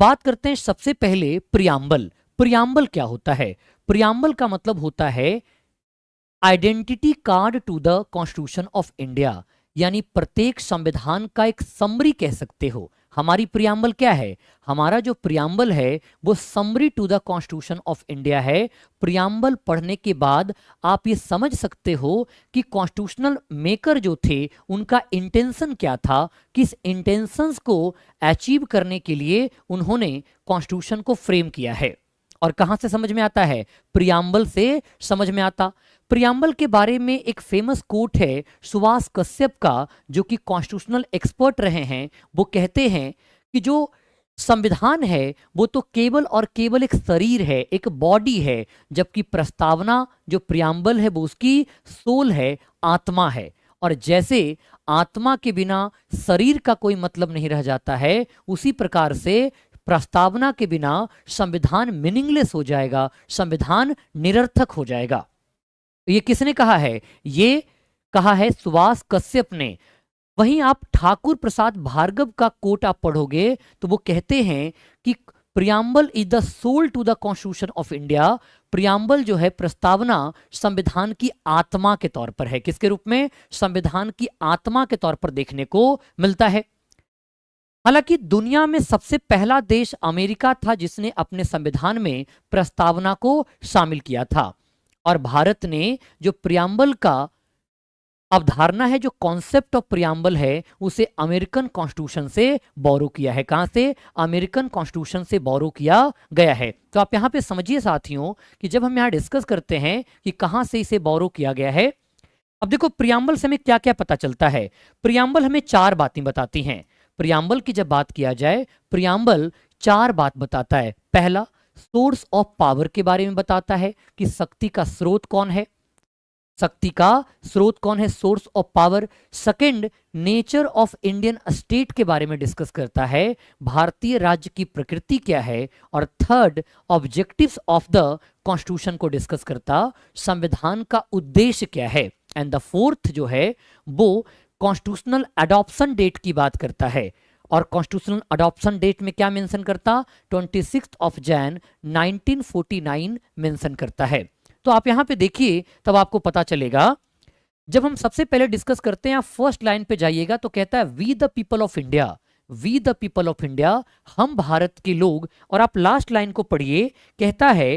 बात करते हैं सबसे पहले प्रियम्बल। प्रियम्बल क्या होता है? प्रियम्बल का मतलब होता है identity card to the constitution of India, यानी प्रत्येक संविधान का एक समरी कह सकते हो। हमारी प्रियम्बल क्या है? हमारा जो प्रियम्बल है वो summary to the constitution of India है। प्रियम्बल पढ़ने के बाद आप ये समझ सकते हो कि कॉन्स्टिट्यूशनल मेकर जो थे उनका इंटेंशन क्या था, किस इंटेंशंस को अचीव करने के लिए उन्होंने कॉन्स्टिट्यूशन को फ्रेम किया है। और कहां से समझ में आता है? प्रियम्बल से समझ में आता। प्रियम्बल के बारे में एक फेमस कोट है सुभाष कश्यप का, जो कि कॉन्स्टिट्यूशनल एक्सपर्ट रहे हैं। वो कहते हैं कि जो संविधान है वो तो केवल और केवल एक शरीर है, एक बॉडी है, जबकि प्रस्तावना जो प्रियम्बल है वो उसकी सोल है, आत्मा है। और जैसे आत्मा के बिना शरीर का कोई मतलब नहीं रह जाता है, उसी प्रकार से प्रस्तावना के बिना संविधान मीनिंगलेस हो जाएगा, संविधान निरर्थक हो जाएगा। ये किसने कहा है? ये कहा है सुभाष कश्यप ने। वहीं आप ठाकुर प्रसाद भार्गव का कोट आप पढ़ोगे तो वो कहते हैं कि preamble is the soul to the constitution of India. Preamble जो है, प्रस्तावना संविधान की आत्मा के तौर पर है। किसके रूप में? संविधान की आत्मा के तौर पर देखने को मिलता है। हालांकि दुनिया में सबसे पहला देश अमेरिका था जिसने अपने संविधान में प्रस्तावना को शामिल किया था। और भारत ने जो प्रियम्बल का अवधारणा है, जो कॉन्सेप्ट ऑफ प्रियम्बल है, उसे अमेरिकन कॉन्स्टिट्यूशन से बोरो किया है। कहां से? अमेरिकन कॉन्स्टिट्यूशन से बोरो किया गया है। तो आप यहां पे समझिए साथियों कि जब हम यहां डिस्कस करते हैं कि कहां से इसे बोरो किया गया है, अब देखो प्रियम्बल से हमें क्या क्या पता चलता है। प्रियम्बल हमें 4 बातें बताती हैं। प्रियम्बल की जब बात किया जाए, प्रियम्बल 4 बात बताता है। पहला, सोर्स ऑफ पावर के बारे में बताता है कि शक्ति का स्रोत कौन है, शक्ति का स्रोत कौन है, source of power. Second, nature of Indian state के बारे में डिस्कस करता है, भारतीय राज्य की प्रकृति क्या है। और third, objectives of the constitution को डिस्कस करता, संविधान का उद्देश्य क्या है। एंड द फोर्थ जो है वो कॉन्स्टिट्यूशनल अडॉप्शन डेट की बात करता है। और कॉन्स्टिट्यूशनल अडॉप्शन डेट में क्या मेंशन करता? 26 जनवरी 1949 मेंशन करता है। तो आप यहां पे देखिए, तब आपको पता चलेगा। जब हम सबसे पहले डिस्कस करते हैं, फर्स्ट लाइन पे जाइएगा तो कहता है we the people of India, we the people of India, हम भारत के लोग। और आप लास्ट लाइन को पढ़िए, कहता है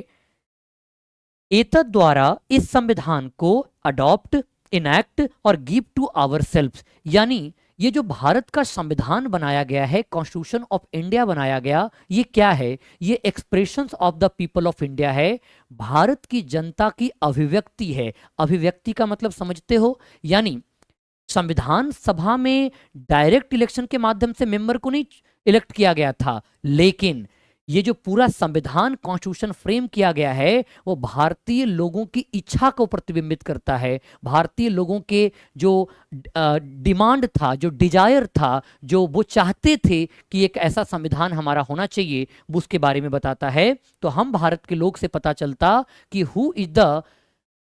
एतद द्वारा इस संविधान को अडॉप्ट, इनैक्ट और गिव टू आवर सेल्फ, यानी ये जो भारत का संविधान बनाया गया है, कॉन्स्टिट्यूशन ऑफ इंडिया बनाया गया, ये क्या है? ये expressions of the people of India है, भारत की जनता की अभिव्यक्ति है। अभिव्यक्ति का मतलब समझते हो? यानी संविधान सभा में डायरेक्ट इलेक्शन के माध्यम से मेंबर को नहीं इलेक्ट किया गया था, लेकिन ये जो पूरा संविधान कॉन्स्टिट्यूशन फ्रेम किया गया है वो भारतीय लोगों की इच्छा को प्रतिबिंबित करता है। भारतीय लोगों के जो डिमांड था, जो डिजायर था, जो वो चाहते थे कि एक ऐसा संविधान हमारा होना चाहिए, वो उसके बारे में बताता है। तो हम भारत के लोग से पता चलता कि हु इज द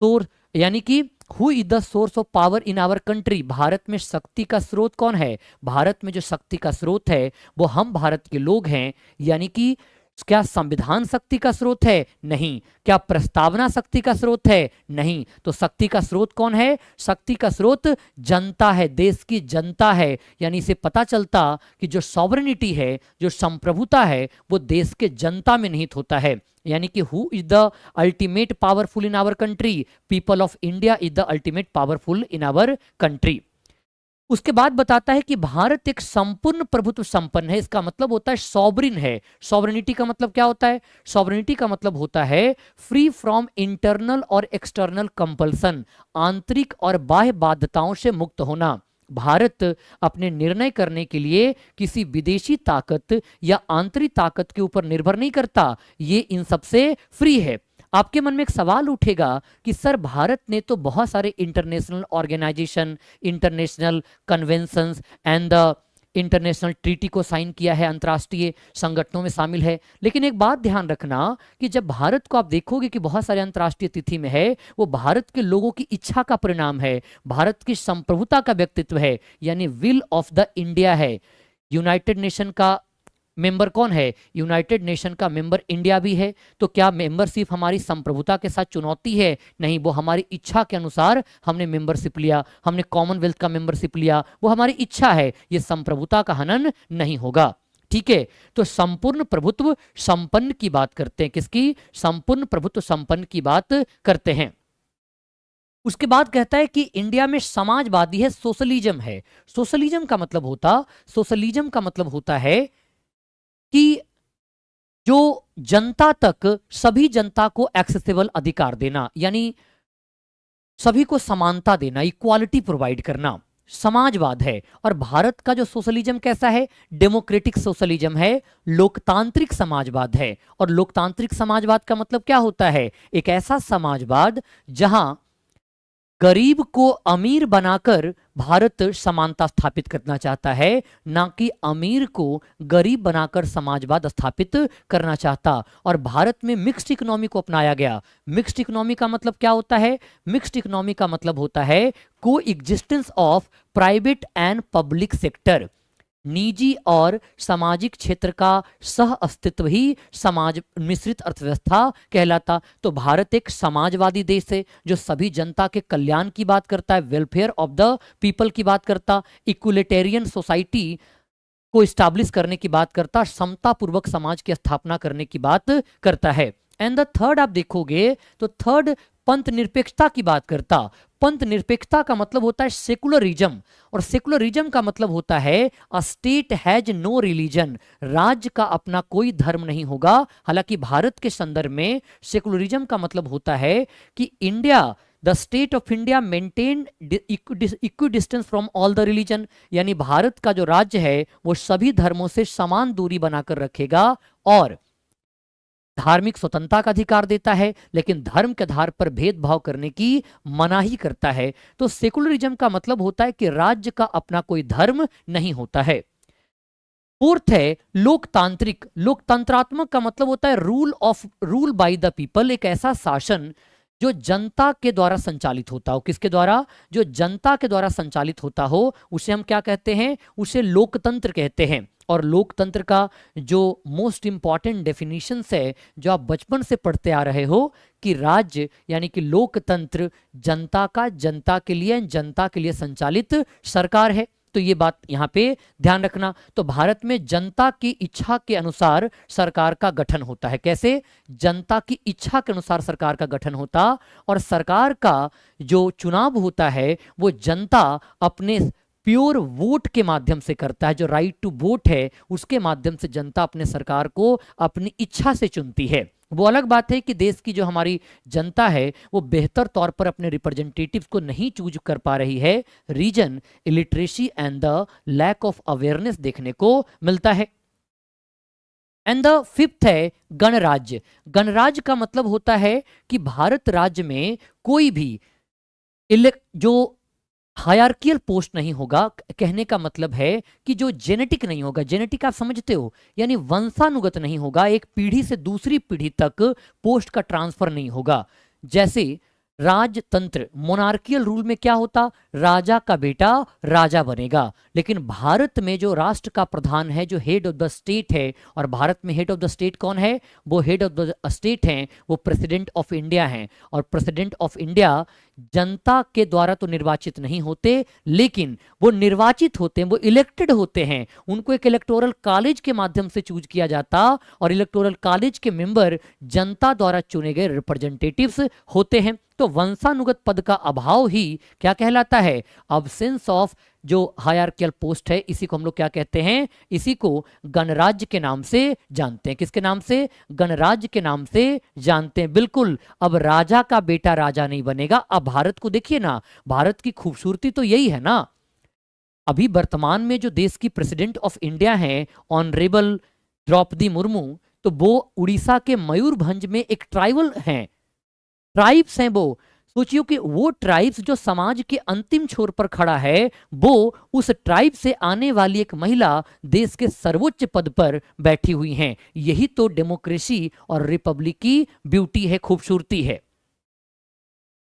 सोर्स, यानी कि who is the source of power in our country. Bharat में शक्ति का स्रोत कौन है? भारत में जो शक्ति का स्रोत है वो हम भारत के लोग हैं। यानी कि क्या संविधान शक्ति का स्रोत है? नहीं। क्या प्रस्तावना शक्ति का स्रोत है? नहीं। तो शक्ति का स्रोत कौन है? शक्ति का स्रोत जनता है, देश की जनता है। यानी इसे पता चलता कि जो सॉवरेनिटी है, जो संप्रभुता है, वो देश के जनता में निहित होता है। यानी कि who is the ultimate powerful in our country? People of India is the ultimate powerful in our country. उसके बाद बताता है कि भारत एक संपूर्ण प्रभुत्व संपन्न है। इसका मतलब होता है सॉवरिन है। सॉवरेनिटी का मतलब क्या होता है? सॉवरेनिटी का मतलब होता है फ्री फ्रॉम इंटरनल और एक्सटर्नल कंपल्सन, आंतरिक और बाह्य बाध्यताओं से मुक्त होना। भारत अपने निर्णय करने के लिए किसी विदेशी ताकत या आंतरिक ताकत के ऊपर निर्भर नहीं करता, ये इन सबसे फ्री है। आपके मन में एक सवाल उठेगा कि सर भारत ने तो बहुत सारे international organization, international conventions and the international treaty को साइन किया है, अंतर्राष्ट्रीय संगठनों में शामिल है। लेकिन एक बात ध्यान रखना कि जब भारत को आप देखोगे कि बहुत सारे अंतर्राष्ट्रीय तिथि में है, वो भारत के लोगों की इच्छा का परिणाम है, भारत की संप्रभुता का व्यक्तित्व है, यानी विल ऑफ द इंडिया है। यूनाइटेड नेशन का मेंबर कौन है? यूनाइटेड नेशन का मेंबर इंडिया भी है। तो क्या मेंबरशिप हमारी संप्रभुता के साथ चुनौती है? नहीं, वो हमारी इच्छा के अनुसार हमने मेंबरशिप लिया, हमने कॉमनवेल्थ का मेंबरशिप लिया, वो हमारी इच्छा है, ये संप्रभुता का हनन नहीं होगा। ठीक है, तो संपूर्ण प्रभुत्व संपन्न की बात करते हैं। किसकी? संपूर्ण प्रभुत्व संपन्न की बात करते हैं। उसके बाद कहता है कि इंडिया में समाजवादी है, सोशलिज्म है। सोशलिज्म का मतलब होता है कि जो जनता तक, सभी जनता को एक्सेसिबल अधिकार देना, यानी सभी को समानता देना, इक्वालिटी प्रोवाइड करना, समाजवाद है। और भारत का जो सोशलिज्म कैसा है? डेमोक्रेटिक सोशलिज्म है, लोकतांत्रिक समाजवाद है। और लोकतांत्रिक समाजवाद का मतलब क्या होता है? एक ऐसा समाजवाद जहां गरीब को अमीर बनाकर भारत समानता स्थापित करना चाहता है, ना कि अमीर को गरीब बनाकर समाजवाद स्थापित करना चाहता। और भारत में मिक्स्ड इकोनॉमी को अपनाया गया। मिक्स्ड इकोनॉमी का मतलब क्या होता है? मिक्स्ड इकोनॉमी का मतलब होता है को existence of private and public sector, निजी और सामाजिक क्षेत्र का सह अस्तित्व ही समाज मिश्रित अर्थव्यवस्था कहलाता। तो भारत एक समाजवादी देश है जो सभी जनता के कल्याण की बात करता है, वेलफेयर ऑफ द पीपल की बात करता, इक्विलिटेरियन सोसाइटी को स्टैब्लिश करने की बात करता, समतापूर्वक समाज की स्थापना करने की बात करता है। एंड द थर्ड आप देखोगे तो थर्ड पंथ निरपेक्षता की बात करता। पंथ निरपेक्षता का मतलब होता है सेकुलरिज्म, और सेकुलरिज्म का मतलब होता है a state has no religion, राज्य का अपना कोई धर्म नहीं होगा। हालांकि भारत के संदर्भ में सेकुलरिज्म का मतलब होता है कि India, the state of India maintain equi distance from all the religion, यानी भारत का जो राज्य है वो सभी धर्मों से समान दूरी बनाकर रखेगा और धार्मिक स्वतंत्रता का अधिकार देता है, लेकिन धर्म के आधार पर भेदभाव करने की मनाही करता है। तो सेकुलरिज्म का मतलब होता है कि राज्य का अपना कोई धर्म नहीं होता है। फोर्थ है लोकतांत्रिक। लोकतंत्रात्मक का मतलब होता है रूल बाय द पीपल, एक ऐसा शासन जो जनता के द्वारा संचालित होता हो। किसके द्वारा? जो जनता के द्वारा संचालित होता हो उसे हम क्या कहते हैं? उसे लोकतंत्र कहते हैं। और लोकतंत्र का जो मोस्ट इंपॉर्टेंट डेफिनेशन है जो आप बचपन से पढ़ते आ रहे हो कि राज्य यानी कि लोकतंत्र जनता का, जनता के लिए संचालित सरकार है। तो ये बात यहाँ पे ध्यान रखना। तो भारत में जनता की इच्छा के अनुसार सरकार का गठन होता है। कैसे? जनता की इच्छा के अनुसार सरकार का गठन होता, और सरकार का जो चुनाव होता है वो जनता अपने प्योर वोट के माध्यम से करता है। जो राइट टू वोट है उसके माध्यम से जनता अपने सरकार को अपनी इच्छा से चुनती है। वो अलग बात है कि देश की जो हमारी जनता है वो बेहतर तौर पर अपने रिप्रेजेंटेटिव्स को नहीं चूज कर पा रही है। Reason, illiteracy and the lack of awareness देखने को मिलता है। एंड द फिफ्थ है गणराज्य। गणराज्य का मतलब होता है कि भारत राज्य में कोई भी जो हायरार्कियल पोस्ट नहीं होगा। कहने का मतलब है कि जो जेनेटिक नहीं होगा, जेनेटिक आप समझते हो, यानी वंशानुगत नहीं होगा, एक पीढ़ी से दूसरी पीढ़ी तक पोस्ट का ट्रांसफर नहीं होगा। जैसे राजतंत्र, मोनार्कियल रूल में क्या होता? राजा का बेटा राजा बनेगा। लेकिन भारत में जो राष्ट्र का प्रधान है, जो हेड ऑफ द स्टेट है, और भारत में हेड ऑफ द स्टेट कौन है? वो हेड ऑफ द स्टेट हैं, वो प्रेसिडेंट ऑफ इंडिया हैं। और प्रेसिडेंट ऑफ इंडिया जनता के द्वारा तो निर्वाचित नहीं होते, लेकिन वो निर्वाचित होते हैं, वो इलेक्टेड होते हैं। उनको एक इलेक्टोरल कॉलेज के माध्यम से चूज किया जाता, और इलेक्टोरल कॉलेज के मेंबर जनता द्वारा चुने गए रिप्रेजेंटेटिव्स होते हैं। तो वंशानुगत पद का अभाव ही क्या कहलाता है? अब्सेंस ऑफ जो हायरार्कियल पोस्ट है, इसी को हम लोग क्या कहते हैं? इसी को गणराज्य के नाम से जानते हैं। किसके नाम से? गणराज्य के नाम से जानते हैं। बिल्कुल, अब राजा का बेटा राजा नहीं बनेगा। अब भारत को देखिए ना, भारत की खूबसूरती तो यही है ना। अभी वर्तमान में जो देश की प्रेसिडेंट ऑफ इंडिया है ऑनरेबल द्रौपदी मुर्मू, तो वो उड़ीसा के मयूरभंज में एक ट्राइबल हैं, ट्राइब्स हैं वो। सोचियो कि वो ट्राइब्स जो समाज के अंतिम छोर पर खड़ा है, वो उस ट्राइब से आने वाली एक महिला देश के सर्वोच्च पद पर बैठी हुई हैं। यही तो डेमोक्रेसी और रिपब्लिक की ब्यूटी है, खूबसूरती है।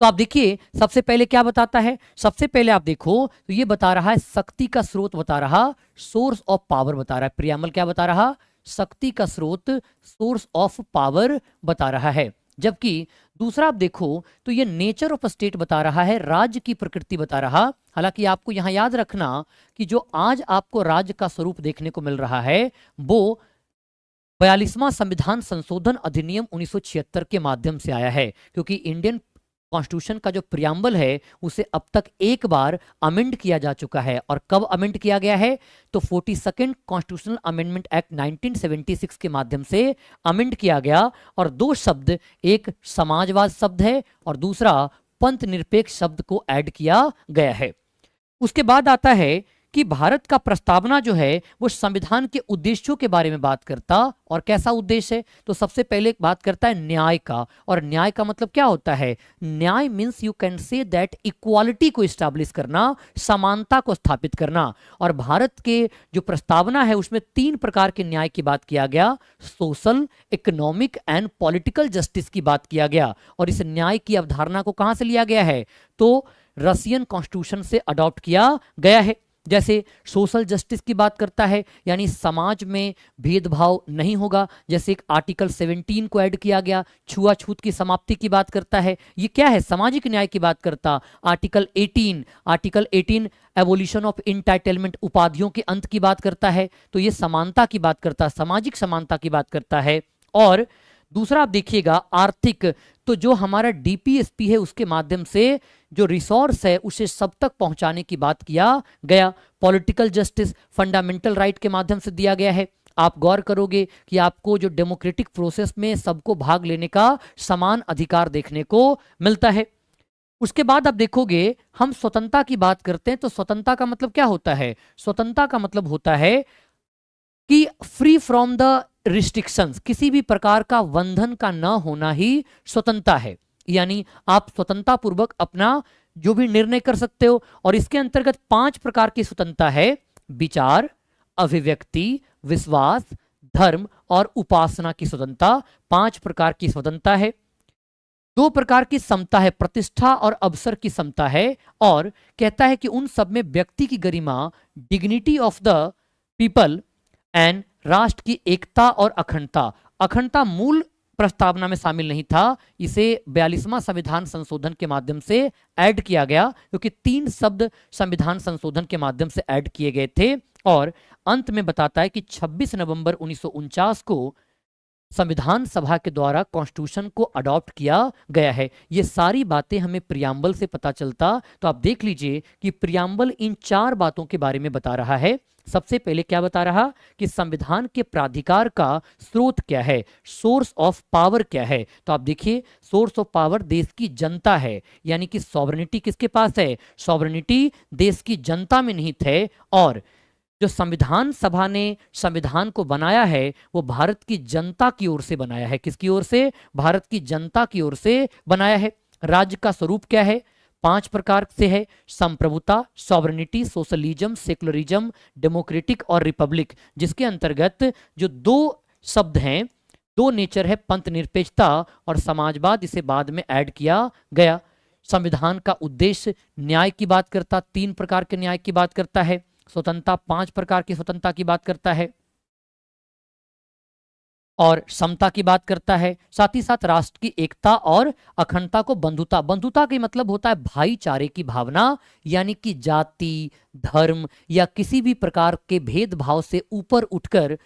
तो आप देखिए सबसे पहले क्या बताता है? सबसे पहले आप देखो तो ये बता रहा है शक्ति का स्रोत बता रहा, सोर्स ऑफ पावर बता रहा है। प्रियम्बल क्या बता रहा? शक्ति का स्रोत, सोर्स ऑफ पावर बता रहा है। जबकि दूसरा आप देखो तो ये नेचर ऑफ स्टेट बता रहा है, राज्य की प्रकृति बता रहा। हालांकि आपको यहां याद रखना कि जो आज आपको राज्य का स्वरूप देखने को मिल रहा है वो 42वां संविधान संशोधन अधिनियम 1976 के माध्यम से आया है, क्योंकि इंडियन कॉन्स्टिट्यूशन का जो प्रियम्बल है उसे अब तक एक बार अमेंड किया जा चुका है। और कब अमेंड किया गया है? तो 42nd कॉन्स्टिट्यूशनल अमेंडमेंट एक्ट 1976 के माध्यम से अमेंड किया गया। और दो शब्द, एक समाजवाद शब्द है और दूसरा पंथ निरपेक्ष शब्द को ऐड किया गया है। उसके बाद आता है कि भारत का प्रस्तावना जो है वो संविधान के उद्देश्यों के बारे में बात करता। और कैसा उद्देश्य है? तो सबसे पहले बात करता है न्याय का। और न्याय का मतलब क्या होता है? न्याय means you can say that equality को इस्टेब्लिश करना, समानता को स्थापित करना। और भारत के जो प्रस्तावना है उसमें 3 प्रकार के न्याय की बात किया गया, social, economic and political justice की बात किया गया। और इस न्याय की अवधारणा को कहां से लिया गया है? तो रशियन कॉन्स्टिट्यूशन से अडॉप्ट किया गया है। जैसे सोशल जस्टिस की बात करता है, यानी समाज में भेदभाव नहीं होगा। जैसे एक आर्टिकल 17 को ऐड किया गया, छुआछूत की समाप्ति की बात करता है। ये क्या है? सामाजिक न्याय की बात करता। आर्टिकल 18 एवोल्यूशन ऑफ इंटाइटलमेंट, उपाधियों के अंत की बात करता है। तो ये समानता की बात करता, सामाजिक समानता की बात करता है। और दूसरा आप देखिएगा आर्थिक, तो जो हमारा डीपीएसपी है उसके माध्यम से जो रिसोर्स है उसे सब तक पहुंचाने की बात किया गया। पॉलिटिकल जस्टिस फंडामेंटल राइट के माध्यम से दिया गया है। आप गौर करोगे कि आपको जो डेमोक्रेटिक प्रोसेस में सबको भाग लेने का समान अधिकार देखने को मिलता है। उसके बाद आप देखोगे हम स्वतंत्रता की बात करते हैं, तो स्वतंत्रता का मतलब क्या होता है? स्वतंत्रता का मतलब होता है कि फ्री फ्रॉम द रिस्ट्रिक्शंस, किसी भी प्रकार का बंधन का न होना ही स्वतंत्रता है। यानी आप स्वतंत्रता पूर्वक अपना जो भी निर्णय कर सकते हो। और इसके अंतर्गत 5 प्रकार की स्वतंत्रता है: विचार, अभिव्यक्ति, विश्वास, धर्म और उपासना की स्वतंत्रता। 5 प्रकार की स्वतंत्रता है। 2 प्रकार की समता है, प्रतिष्ठा और अवसर की समता है। और कहता है कि उन सब में व्यक्ति की गरिमा, dignity of the people and राष्ट्र की एकता और अखंडता। अखंडता मूल प्रस्तावना में शामिल नहीं था, इसे 42वां संविधान संशोधन के माध्यम से ऐड किया गया, क्योंकि 3 शब्द संविधान संशोधन के माध्यम से ऐड किए गए थे। और अंत में बताता है कि 26 नवंबर 1949 को संविधान सभा के द्वारा कॉन्स्टिट्यूशन को अडॉप्ट किया गया है। ये सारी बातें हमें प्रियम्बल से पता चलता। तो आप देख लीजिए कि प्रियम्बल इन 4 बातों के बारे में बता रहा है। सबसे पहले क्या बता रहा कि संविधान के प्राधिकार का स्रोत क्या है, सोर्स ऑफ पावर क्या है। तो आप देखिए सोर्स ऑफ पावर देश की जनता है, यानी कि सॉवरेनिटी किसके पास है? सॉवरेनिटी देश की जनता में निहित है। और जो संविधान सभा ने संविधान को बनाया है वो भारत की जनता की ओर से बनाया है। किसकी ओर से? भारत की जनता की ओर से बनाया है। राज्य का स्वरूप क्या है? 5 प्रकार से है: संप्रभुता, सॉवरेनिटी, सोशलिज्म, सेकुलरिज्म, डेमोक्रेटिक और रिपब्लिक। जिसके अंतर्गत जो 2 शब्द हैं, 2 नेचर है, पंथ निरपेक्षता और समाजवाद, इसे बाद में ऐड किया गया। संविधान का उद्देश्य न्याय की बात करता, 3 प्रकार के न्याय की बात करता है। स्वतंत्रता 5 प्रकार की स्वतंत्रता की बात करता है और समता की बात करता है। साथ ही साथ राष्ट्र की एकता और अखंडता को बंधुता, बंधुता का मतलब होता है भाईचारे की भावना, यानी कि जाति, धर्म या किसी भी प्रकार के भेदभाव से ऊपर उठकर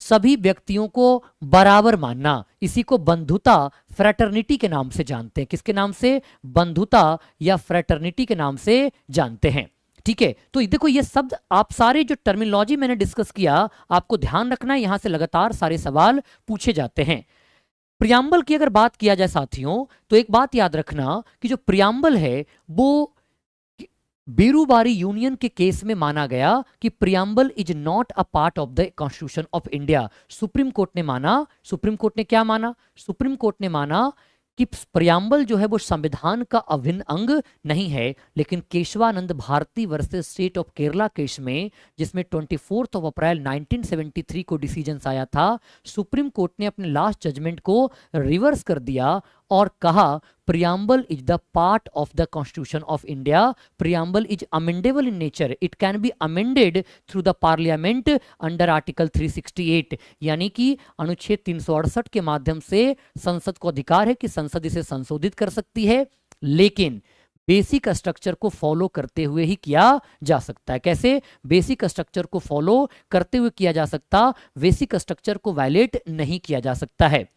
सभी व्यक्तियों को बराबर मानना। इसी को बंधुता, फ्रेटर्निटी के नाम से जानते हैं। किसके नाम से? बंधुता या फ्रेटर्निटी के नाम से जानते हैं। ठीक है, तो देखो ये शब्द आप सारे जो टर्मिनोलॉजी मैंने डिस्कस किया आपको ध्यान रखना है, यहां से लगातार सारे सवाल पूछे जाते हैं। प्रियम्बल की अगर बात किया जाए साथियों, तो एक बात याद रखना कि जो प्रियम्बल है वो बीरूबारी यूनियन के केस में माना गया कि preamble is not a part of the constitution of India. Supreme court ने माना, सुप्रीम कोर्ट ने क्या माना? सुप्रीम कोर्ट ने माना कि प्रियम्बल जो है वो संविधान का अभिन्न अंग नहीं है। लेकिन Kesavananda Bharati versus state of Kerala case में, जिसमें 24 अप्रैल 1973 को डिसीजन आया था, सुप्रीम कोर्ट ने अपने लास्ट जजमेंट को रिवर्स कर दिया और कहा preamble is the part of the constitution of India, preamble is amendable in nature, it can be amended through the parliament under article 368, यानी कि अनुच्छेद 368 के माध्यम से संसद को अधिकार है कि संसद इसे संशोधित कर सकती है, लेकिन बेसिक स्ट्रक्चर को फॉलो करते हुए ही किया जा सकता है। कैसे बेसिक स्ट्रक्चर को फॉलो करते हुए किया जा सकता, बेसिक स्ट्रक्चर को वायलेट नहीं किया जा सकता है।